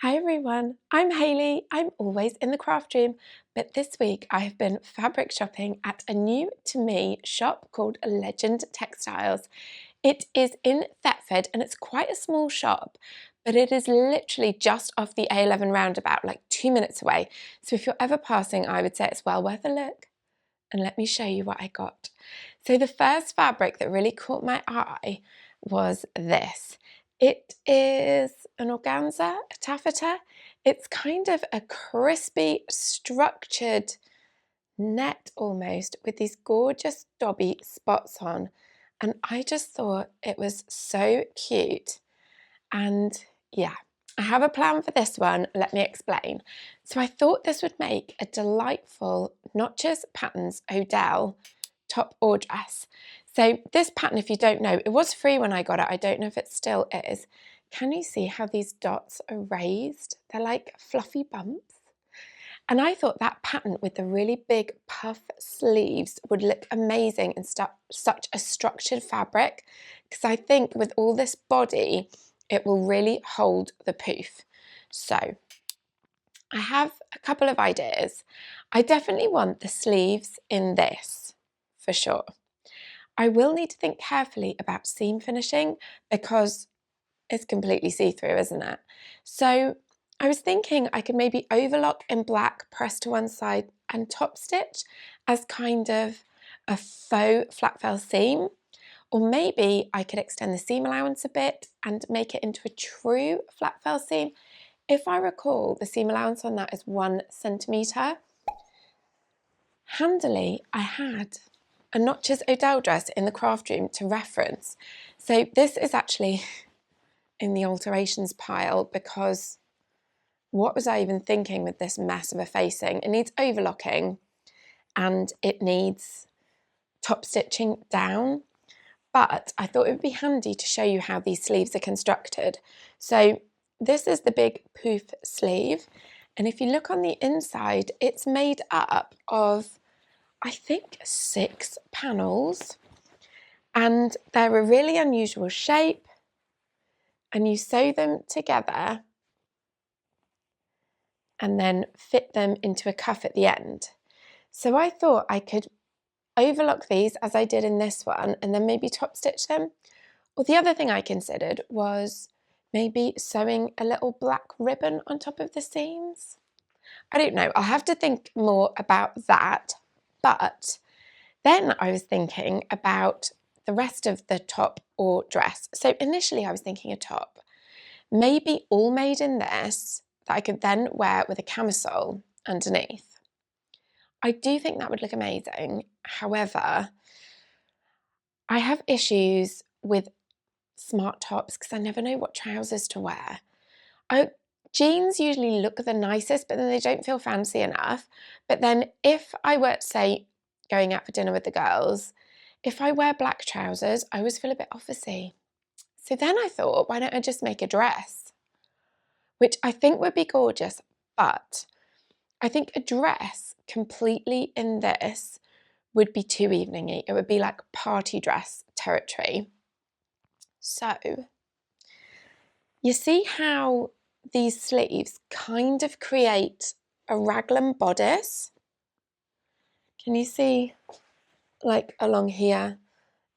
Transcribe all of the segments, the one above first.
Hi everyone, I'm Hayley. I'm always in the craft room, but this week I have been fabric shopping at a new to me shop called Legend Textiles. It is in Thetford and it's quite a small shop, but it is literally just off the A11 roundabout, like 2 minutes away. So if you're ever passing, I would say it's well worth a look. And let me show you what I got. So the first fabric that really caught my eye was this. It is an organza, a taffeta. It's kind of a crispy, structured net almost with these gorgeous dobby spots on. And I just thought it was so cute. And yeah, I have a plan for this one. Let me explain. So I thought this would make a delightful Notches Patterns Odell top or dress. So this pattern, if you don't know, it was free when I got it. I don't know if it still is. Can you see how these dots are raised? They're like fluffy bumps. And I thought that pattern with the really big puff sleeves would look amazing in such a structured fabric, because I think with all this body, it will really hold the poof. So I have a couple of ideas. I definitely want the sleeves in this, for sure. I will need to think carefully about seam finishing because it's completely see-through, isn't it? So I was thinking I could maybe overlock in black, press to one side and top stitch as kind of a faux flat fell seam. Or maybe I could extend the seam allowance a bit and make it into a true flat fell seam. If I recall, the seam allowance on that is 1 centimetre. Handily, I had a Notches Odell dress in the craft room to reference. So this is actually in the alterations pile because what was I even thinking with this mess of a facing? It needs overlocking and it needs top stitching down. But I thought it would be handy to show you how these sleeves are constructed. So this is the big poof sleeve. And if you look on the inside, it's made up of, I think, 6 panels. And they're a really unusual shape. And you sew them together and then fit them into a cuff at the end. So I thought I could overlock these as I did in this one and then maybe top stitch them. Or the other thing I considered was maybe sewing a little black ribbon on top of the seams. I don't know, I'll have to think more about that. But then I was thinking about the rest of the top or dress. So initially I was thinking a top, maybe all made in this that I could then wear with a camisole underneath. I do think that would look amazing. However, I have issues with smart tops because I never know what trousers to wear. Jeans usually look the nicest, but then they don't feel fancy enough. But then if I were, say, going out for dinner with the girls, if I wear black trousers, I always feel a bit officey. So then I thought, why don't I just make a dress? Which I think would be gorgeous, but I think a dress completely in this would be too evening-y. It would be like party dress territory. So you see how these sleeves kind of create a raglan bodice? Can you see like along here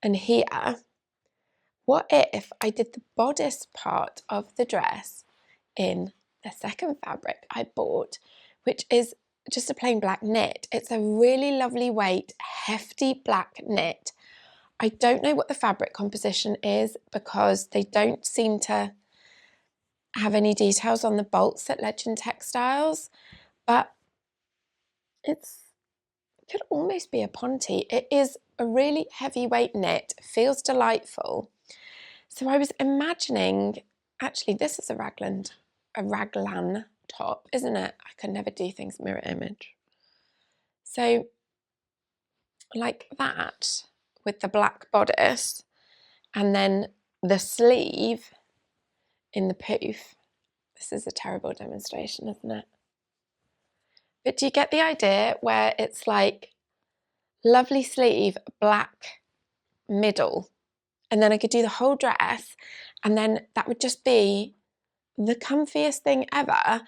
and here? What if I did the bodice part of the dress in the second fabric I bought, which is just a plain black knit? It's a really lovely weight, hefty black knit. I don't know what the fabric composition is because they don't seem to have any details on the bolts at Legend Textiles, but it could almost be a ponte. It is a really heavyweight knit, feels delightful. So I was imagining, actually this is a raglan top, isn't it? I can never do things mirror image. So like that with the black bodice and then the sleeve in the poof. This is a terrible demonstration, isn't it? But do you get the idea where it's like lovely sleeve, black middle, and then I could do the whole dress and then that would just be the comfiest thing ever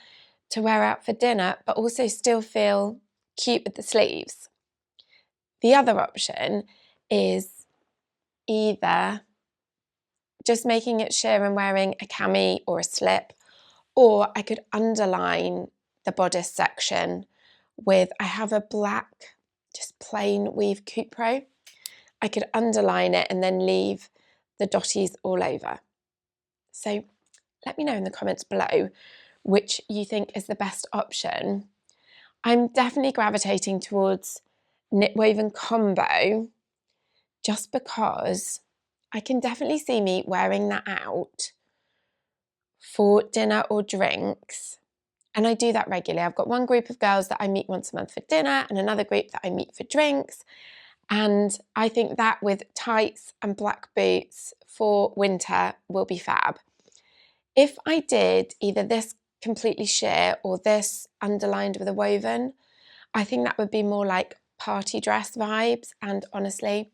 to wear out for dinner, but also still feel cute with the sleeves. The other option is either just making it sheer and wearing a cami or a slip, or I could underline the bodice section with, I have a black, just plain weave coupe pro. I could underline it and then leave the dotties all over. So let me know in the comments below which you think is the best option. I'm definitely gravitating towards knit woven combo just because I can definitely see me wearing that out for dinner or drinks. And I do that regularly. I've got one group of girls that I meet once a month for dinner and another group that I meet for drinks. And I think that with tights and black boots for winter will be fab. If I did either this completely sheer or this underlined with a woven, I think that would be more like party dress vibes. And honestly,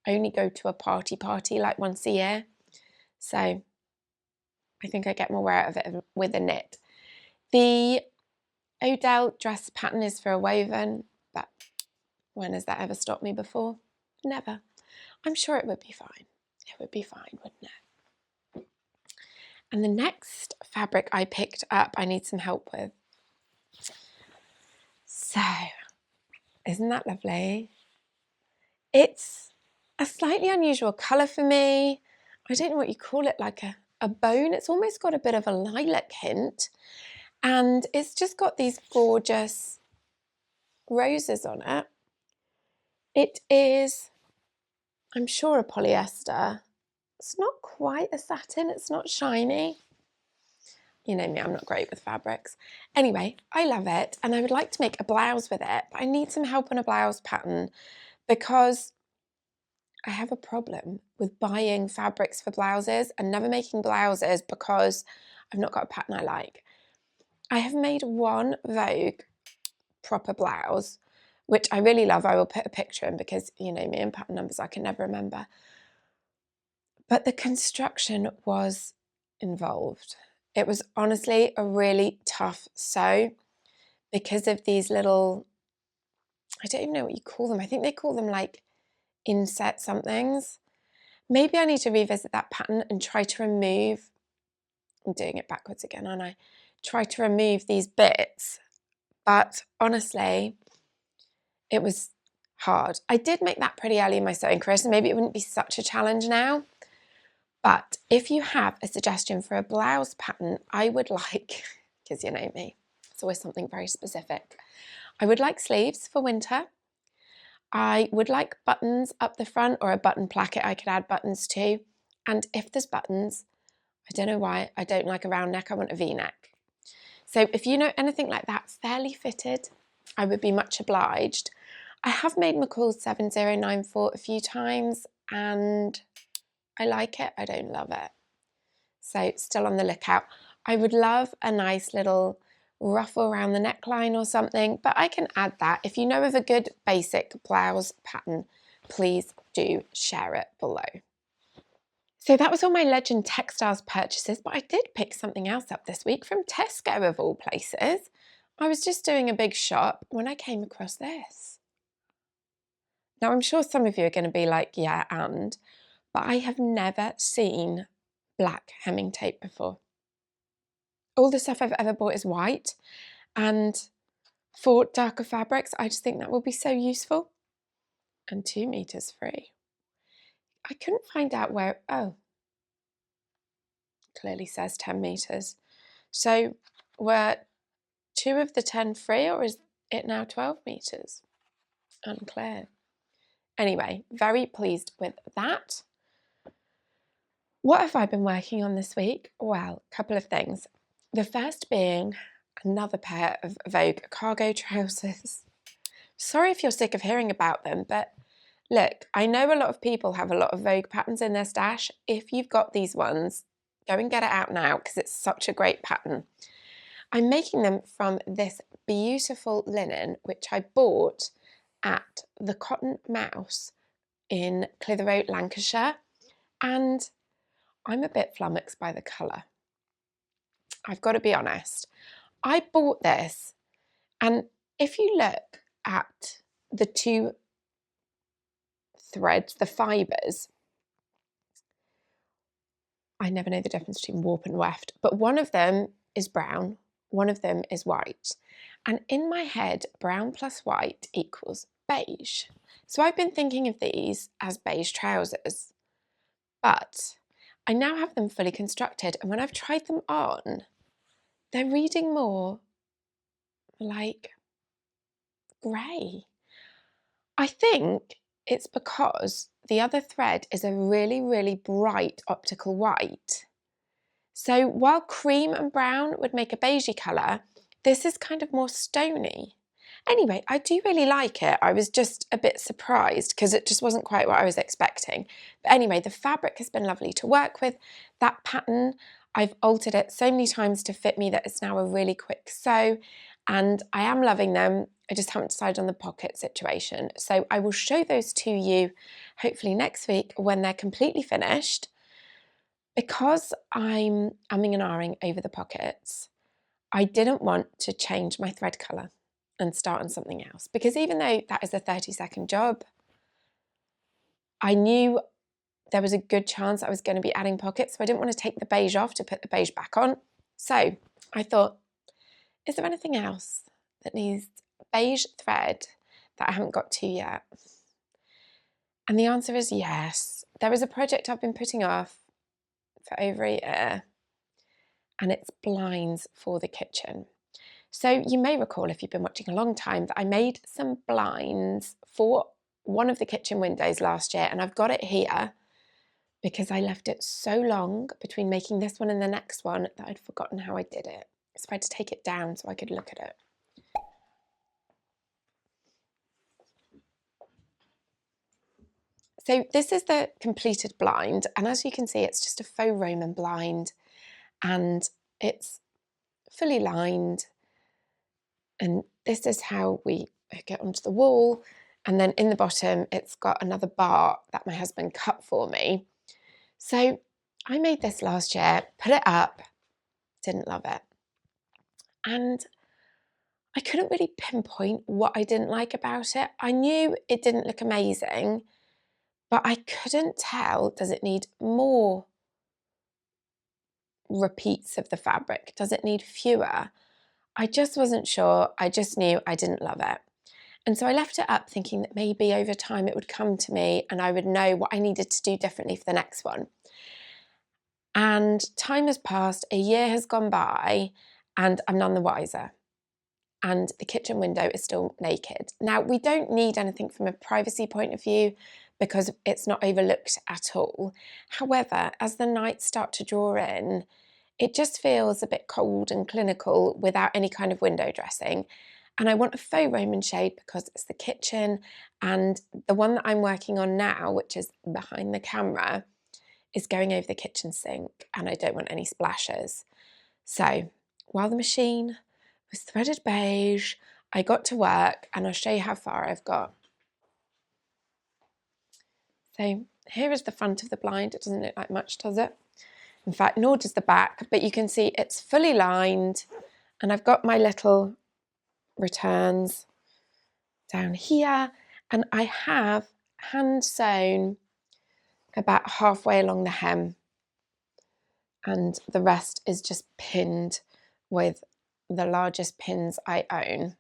I only go to a party like once a year. So I think I get more wear out of it with a knit. The Odell dress pattern is for a woven, but when has that ever stopped me before? Never. I'm sure it would be fine. It would be fine, wouldn't it? And the next fabric I picked up, I need some help with. So, isn't that lovely? It's a slightly unusual colour for me. I don't know what you call it, like a bone. It's almost got a bit of a lilac hint. And it's just got these gorgeous roses on it. It is, I'm sure, a polyester. It's not quite a satin. It's not shiny. You know me, I'm not great with fabrics. Anyway, I love it. And I would like to make a blouse with it. But I need some help on a blouse pattern because I have a problem with buying fabrics for blouses and never making blouses because I've not got a pattern I like. I have made one Vogue proper blouse, which I really love. I will put a picture in because, you know me and pattern numbers, I can never remember. But the construction was involved. It was honestly a really tough sew because of these little, I don't even know what you call them. I think they call them like inset somethings. Maybe I need to revisit that pattern and try to remove, I'm doing it backwards again, aren't I? Try to remove these bits. But honestly, it was hard. I did make that pretty early in my sewing career, so maybe it wouldn't be such a challenge now. But if you have a suggestion for a blouse pattern, I would like, because you know me, it's always something very specific. I would like sleeves for winter. I would like buttons up the front or a button placket I could add buttons to. And if there's buttons, I don't know why, I don't like a round neck, I want a V-neck. So if you know anything like that, fairly fitted, I would be much obliged. I have made McCall's 7094 a few times and I like it, I don't love it. So still on the lookout. I would love a nice little ruffle around the neckline or something, but I can add that. If you know of a good basic blouse pattern, please do share it below. So that was all my Legend Textiles purchases, but I did pick something else up this week from Tesco of all places. I was just doing a big shop when I came across this. Now I'm sure some of you are going to be like, yeah, but I have never seen black hemming tape before. All the stuff I've ever bought is white, and for darker fabrics, I just think that will be so useful. And 2 meters free. I couldn't find out where, oh, clearly says 10 meters. So were 2 of the 10 free, or is it now 12 meters? Unclear. Anyway, very pleased with that. What have I been working on this week? Well, a couple of things. The first being another pair of Vogue cargo trousers. Sorry if you're sick of hearing about them, but look, I know a lot of people have a lot of Vogue patterns in their stash. If you've got these ones, go and get it out now because it's such a great pattern. I'm making them from this beautiful linen, which I bought at the Cotton Mouse in Clitheroe, Lancashire, and I'm a bit flummoxed by the colour. I've got to be honest. I bought this, and if you look at the two threads, the fibres, I never know the difference between warp and weft, but one of them is brown, one of them is white. And in my head, brown plus white equals beige. So I've been thinking of these as beige trousers, but I now have them fully constructed, and when I've tried them on, they're reading more like grey. I think it's because the other thread is a really, really bright optical white. So while cream and brown would make a beigey colour, this is kind of more stony. Anyway, I do really like it. I was just a bit surprised because it just wasn't quite what I was expecting. But anyway, the fabric has been lovely to work with. That pattern, I've altered it so many times to fit me that it's now a really quick sew, and I am loving them. I just haven't decided on the pocket situation. So I will show those to you hopefully next week when they're completely finished. Because I'm umming and ahhing over the pockets, I didn't want to change my thread colour and start on something else, because even though that is a 30-second job, I knew there was a good chance I was going to be adding pockets, so I didn't want to take the beige off to put the beige back on. So I thought, is there anything else that needs beige thread that I haven't got to yet? And the answer is yes. There is a project I've been putting off for over a year, and it's blinds for the kitchen. So you may recall, if you've been watching a long time, that I made some blinds for one of the kitchen windows last year, and I've got it here because I left it so long between making this one and the next one that I'd forgotten how I did it. So I had to take it down so I could look at it. So this is the completed blind, and as you can see, it's just a faux Roman blind, and it's fully lined. And this is how we get onto the wall. And then in the bottom, it's got another bar that my husband cut for me. So I made this last year, put it up, didn't love it. And I couldn't really pinpoint what I didn't like about it. I knew it didn't look amazing, but I couldn't tell, does it need more repeats of the fabric? Does it need fewer? I just wasn't sure. I just knew I didn't love it. And so I left it up thinking that maybe over time it would come to me and I would know what I needed to do differently for the next one. And time has passed, a year has gone by, and I'm none the wiser. And the kitchen window is still naked. Now, we don't need anything from a privacy point of view because it's not overlooked at all. However, as the nights start to draw in, it just feels a bit cold and clinical without any kind of window dressing. And I want a faux Roman shade because it's the kitchen, and the one that I'm working on now, which is behind the camera, is going over the kitchen sink, and I don't want any splashes. So while the machine was threaded beige, I got to work, and I'll show you how far I've got. So here is the front of the blind. It doesn't look like much, does it? In fact, nor does the back, but you can see it's fully lined, and I've got my little returns down here, and I have hand sewn about halfway along the hem, and the rest is just pinned with the largest pins I own.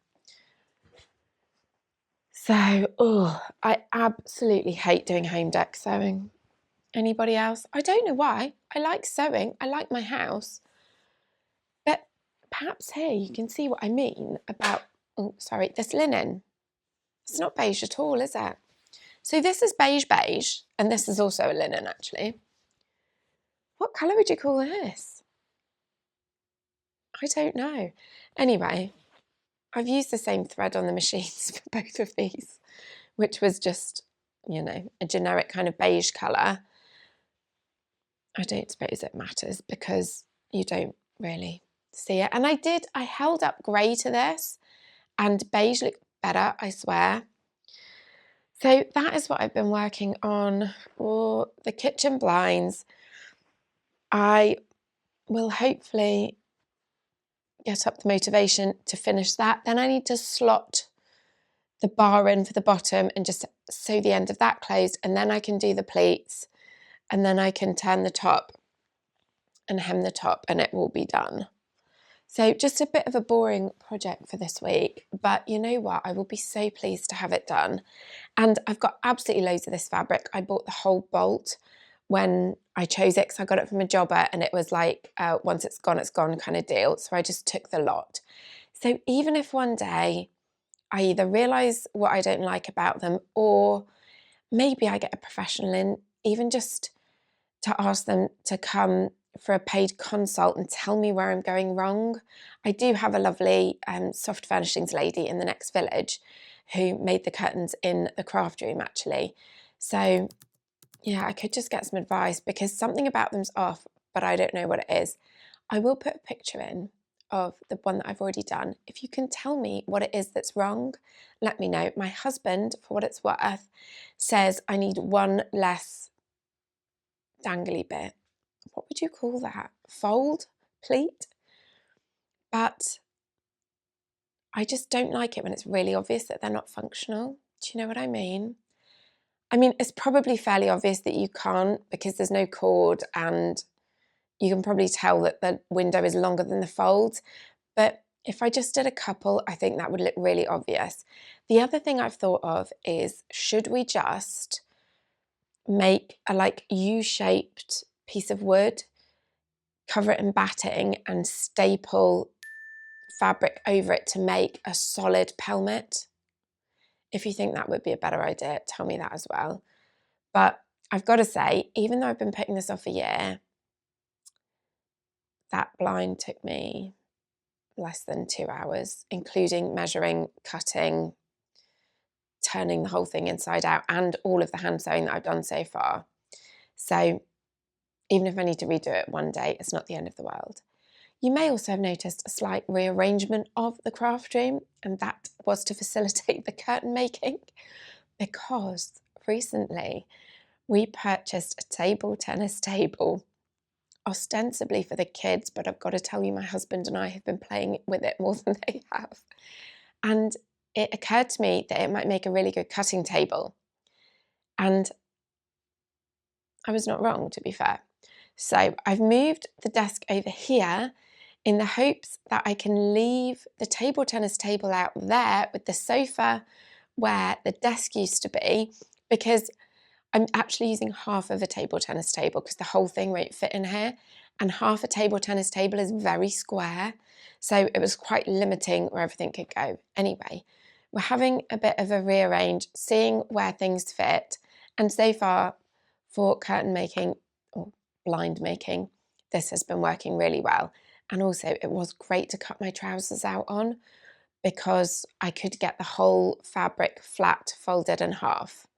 So, I absolutely hate doing home deck sewing. Anybody else? I don't know why. I like sewing. I like my house. But perhaps here you can see what I mean about, this linen. It's not beige at all, is it? So this is beige, and this is also a linen, actually. What colour would you call this? I don't know. Anyway, I've used the same thread on the machines for both of these, which was just, a generic kind of beige colour. I don't suppose it matters because you don't really see it. And I held up grey to this, and beige looked better, I swear. So that is what I've been working on for the kitchen blinds. I will hopefully get up the motivation to finish that. Then I need to slot the bar in for the bottom and just sew the end of that closed, and then I can do the pleats, and then I can turn the top and hem the top, and it will be done. So just a bit of a boring project for this week, but you know what? I will be so pleased to have it done. And I've got absolutely loads of this fabric. I bought the whole bolt when I chose it because I got it from a jobber, and it was like, once it's gone kind of deal. So I just took the lot. So even if one day I either realise what I don't like about them, or maybe I get a professional in, even just to ask them to come for a paid consult and tell me where I'm going wrong. I do have a lovely soft furnishings lady in the next village who made the curtains in the craft room actually. So yeah, I could just get some advice because something about them's off, but I don't know what it is. I will put a picture in of the one that I've already done. If you can tell me what it is that's wrong, let me know. My husband, for what it's worth, says I need one less dangly bit. What would you call that? Fold? Pleat? But I just don't like it when it's really obvious that they're not functional. Do you know what I mean? I mean, it's probably fairly obvious that you can't because there's no cord and you can probably tell that the window is longer than the folds. But if I just did a couple, I think that would look really obvious. The other thing I've thought of is, should we just make a like U-shaped piece of wood, cover it in batting and staple fabric over it to make a solid pelmet? If you think that would be a better idea, tell me that as well. But I've got to say, even though I've been putting this off a year, that blind took me less than 2 hours, including measuring, cutting, turning the whole thing inside out, and all of the hand sewing that I've done so far. So even if I need to redo it one day, it's not the end of the world. You may also have noticed a slight rearrangement of the craft room, and that was to facilitate the curtain making, because recently we purchased a table tennis table, ostensibly for the kids, but I've got to tell you, my husband and I have been playing with it more than they have. And it occurred to me that it might make a really good cutting table. And I was not wrong, to be fair. So I've moved the desk over here in the hopes that I can leave the table tennis table out there with the sofa where the desk used to be, because I'm actually using half of a table tennis table because the whole thing won't fit in here, and half a table tennis table is very square, so it was quite limiting where everything could go. Anyway, we're having a bit of a rearrange, seeing where things fit, and so far for curtain making or blind making, this has been working really well. And also it was great to cut my trousers out on because I could get the whole fabric flat folded in half.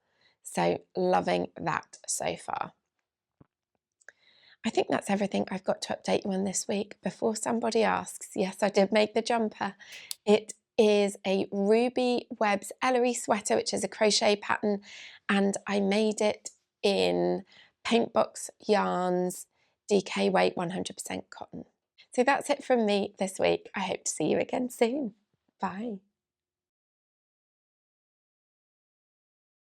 So loving that so far. I think that's everything I've got to update you on this week. Before somebody asks, yes, I did make the jumper. It is a Ruby Webb's Ellery sweater, which is a crochet pattern, and I made it in Paintbox Yarns, DK weight 100% cotton. So that's it from me this week. I hope to see you again soon. Bye.